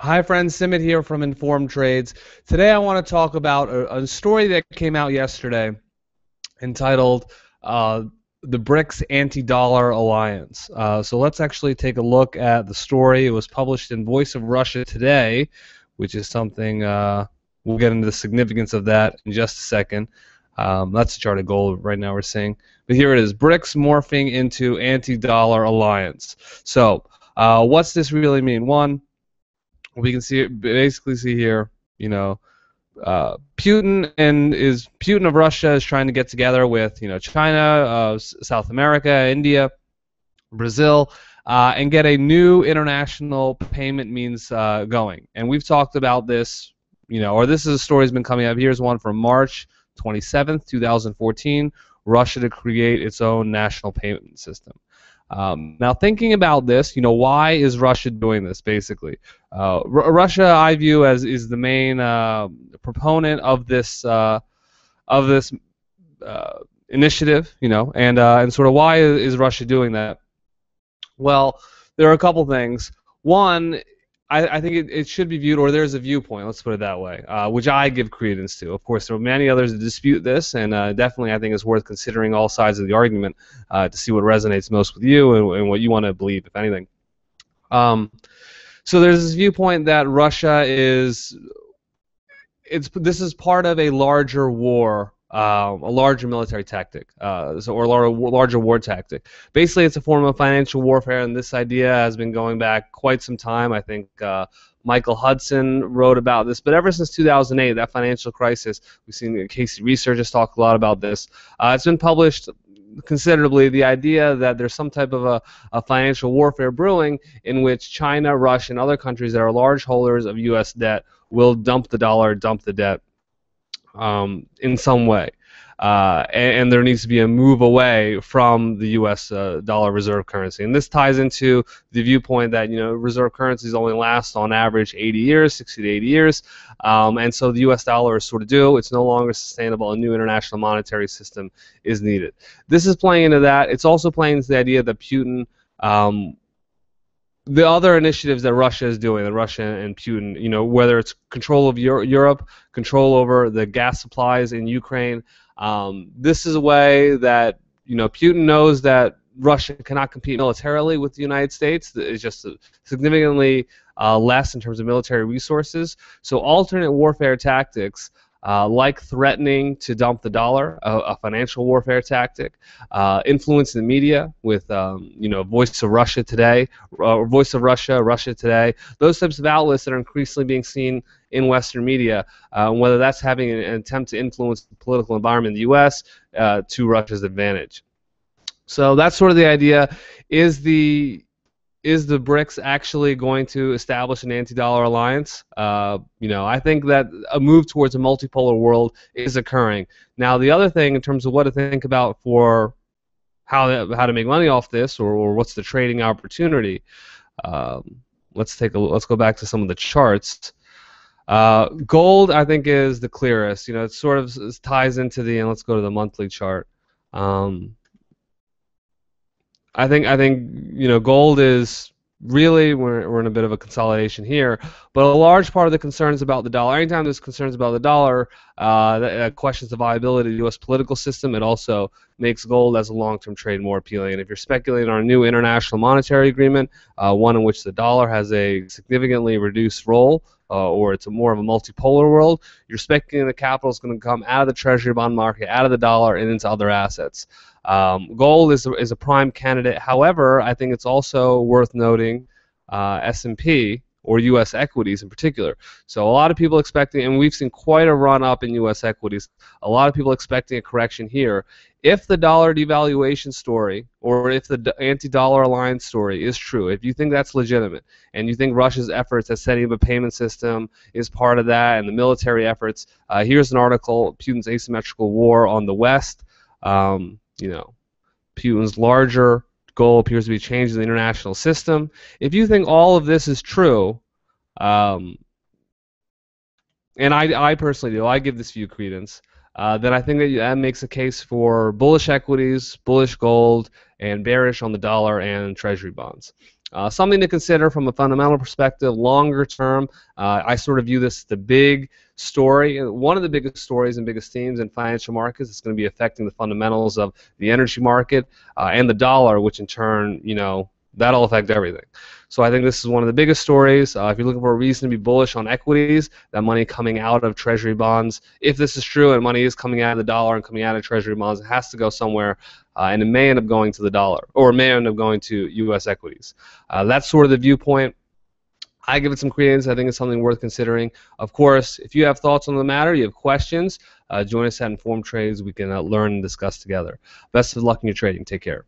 Hi friends, Simit here from Informed Trades. Today I want to talk about a story that came out yesterday entitled uh, The BRICS Anti-Dollar Alliance. So let's actually take a look at the story. It was published in Voice of Russia today, which is something we'll get into the significance of that in just a second. That's the chart of gold right now we're seeing. But here it is, BRICS morphing into anti-dollar alliance. So what's this really mean? One, we can basically see here, you know, Putin of Russia is trying to get together with China, South America, India, Brazil, and get a new international payment means going. And we've talked about this, or this is a story that's been coming up. Here's one from March 27th, 2014. Russia to create its own national payment system. Now, thinking about this, why is Russia doing this? Basically, Russia, I view as is the main proponent of this initiative. And sort of why is Russia doing that? Well, there are a couple things. One, I think it should be viewed, or there's a viewpoint, let's put it that way, which I give credence to. Of course, there are many others that dispute this, and definitely I think it's worth considering all sides of the argument to see what resonates most with you and what you want to believe, if anything. So there's this viewpoint that Russia this is part of a larger war, a larger military tactic, or a larger war tactic. Basically, it's a form of financial warfare, and this idea has been going back quite some time. I think Michael Hudson wrote about this, but ever since 2008, that financial crisis, we've seen Casey Research has talked a lot about this. It's been published considerably, the idea that there's some type of a financial warfare brewing in which China, Russia, and other countries that are large holders of U.S. debt will dump the dollar, dump the debt in some way. And there needs to be a move away from the U.S. Dollar reserve currency. And this ties into the viewpoint that reserve currencies only last on average 80 years, 60 to 80 years. And so the U.S. dollar is sort of due. It's no longer sustainable. A new international monetary system is needed. This is playing into that. It's also playing into the idea that Putin, the other initiatives that Russia is doing, that Russia and Putin, whether it's control of Europe, control over the gas supplies in Ukraine, this is a way that Putin knows that Russia cannot compete militarily with the United States. It's just significantly less in terms of military resources. So alternate warfare tactics, like threatening to dump the dollar, a financial warfare tactic, influence in the media with Voice of Russia Today, Voice of Russia, Russia Today, those types of outlets that are increasingly being seen in Western media, whether that's having an attempt to influence the political environment in the U.S. To Russia's advantage. So that's sort of the idea. Is the BRICS actually going to establish an anti-dollar alliance? I think that a move towards a multipolar world is occurring. Now, the other thing in terms of what to think about for how to make money off this, or what's the trading opportunity, let's go back to some of the charts. Gold, I think, is the clearest. It sort of ties into and let's go to the monthly chart. I think gold is really, we're in a bit of a consolidation here, but a large part of the concerns about the dollar, anytime there's concerns about the dollar, that questions the viability of the U.S. political system. It also makes gold as a long-term trade more appealing. And if you're speculating on a new international monetary agreement, one in which the dollar has a significantly reduced role, or it's more of a multipolar world, you're speculating the capital is going to come out of the treasury bond market, out of the dollar, and into other assets. Gold is a prime candidate. However, I think it's also worth noting S&P, or U.S. equities in particular. So a lot of people expecting, and we've seen quite a run up in U.S. equities, a lot of people expecting a correction here. If the dollar devaluation story, or if the anti-dollar alliance story is true, if you think that's legitimate, and you think Russia's efforts at setting up a payment system is part of that, and the military efforts, here's an article, Putin's Asymmetrical War on the West. Putin's larger goal appears to be changing the international system. If you think all of this is true, and I personally do, I give this view credence, then I think that makes a case for bullish equities, bullish gold, and bearish on the dollar and treasury bonds. Something to consider from a fundamental perspective, longer term. I sort of view this as the big story, one of the biggest stories and biggest themes in financial markets. It's going to be affecting the fundamentals of the energy market and the dollar, which in turn, that'll affect everything. So I think this is one of the biggest stories. If you're looking for a reason to be bullish on equities, that money coming out of Treasury bonds, if this is true and money is coming out of the dollar and coming out of Treasury bonds, it has to go somewhere, and it may end up going to the dollar, or it may end up going to U.S. equities. That's sort of the viewpoint. I give it some credence. I think it's something worth considering. Of course, if you have thoughts on the matter, you have questions, join us at Informed Trades. We can learn and discuss together. Best of luck in your trading. Take care.